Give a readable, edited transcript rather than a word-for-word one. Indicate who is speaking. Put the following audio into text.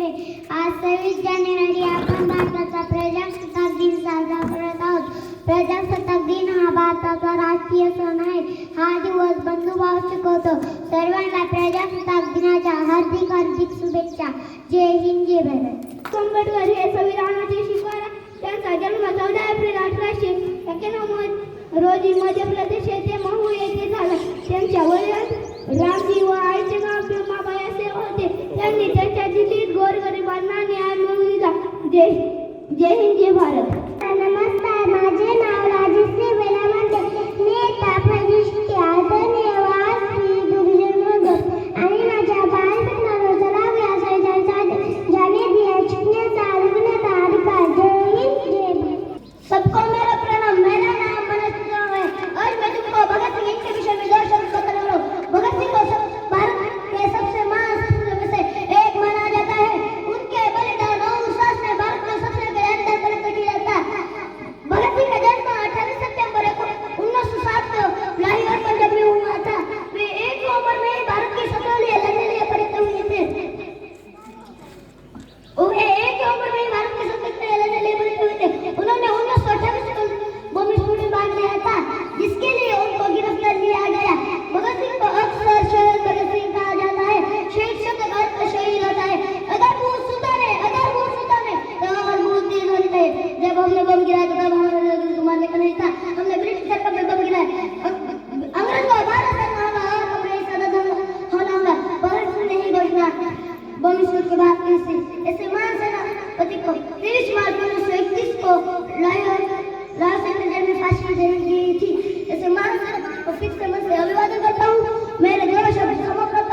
Speaker 1: आज 26 जानेवारी आपण भारताचा प्रजासत्ताक दिन साजरा करत आहोत. प्रजासत्ताक दिन हा भारताचा राष्ट्रीय सण आहे. हा दिवस बंधुभाव शिकवतो. सर्वांना प्रजासत्ताक दिनाच्या हार्दिक हार्दिक शुभेच्छा. जय हिंद, जय भारत.
Speaker 2: आंबेडकर हे संविधानाचे शिकवणारे. त्यांचा जन्म 14 एप्रिल 1891 रोजी मध्य प्रदेश येथे महू येथे झाला. त्यांच्या वडिलांचे रामजी व आईचे नाव भीमाबाई असे होते. त्यांनी त्यांच्या दिल्लीत गोरगरिबांना न्याय मिळवून दिला. जय हिंद, जय भारत.
Speaker 1: नमस्कार, माझे नाव राजश्री बेलावंते. मी इयत्ता पहिलीत धन्यवाद श्री दुर्जन्मगत आणि माझ्या बालपणाला सराव या शाळेसाठी जाने दिया शिकण्याचा अनुभवण्याचा अधिकार. जय हिंद, जय भारत. सबको मेरा प्रणाम. मेरा नाम मनोज सिंह है. आज मैं तुमको भगत सिंह के विषय में 2 शब्द बताने वाला हूँ. भगत सिंह को भारत के सबसे महान सपूतों में से एक माना जाता है. उनके बलिदान और साहस ने भारत को सबसे गहरा परिवर्तन किया जाता है. भगत सिंह का जन्म 28 सितंबर 1907 को लाहौर पंजाब में हुआ था. वे एक ही उम्र में भारत की सबसे लड़ने परिवर्तन हुए थे. वे एक ही उम्र में भारत के सबसे लड़ने परिवर्तन हुए थे. उन्होंने 1928 को बम विस्फोट में भाग लिया था, जिसके लिए उनको गिरफ्तार किया गया. भगत सिंह को अक्सर शहीद भगत सिंह कहा जाता है. शहीद शब्द का अर्थ शहीद होता है. अगर वो सुता है तो हमारे मुंह तेज होते हैं. जब हमने बम गिराया तब हमारे को मारने का नहीं था. हमने ब्रिटिश सरकार पे बम गिराया. अंग्रेज को भारत सरकार और हमें सदा होना होगा. भगत सिंह ने ही घोषणा बम विस्फोट के बाद की थी. ऐसे महान सेनापति को 23 मार्च 1931 को लाहौर सेंटर में फांसी देने की थी. ऐसे महान सेनापति को फिर से मैं अभिवादन करता हूँ. मेरे 2 शब्द समाप्त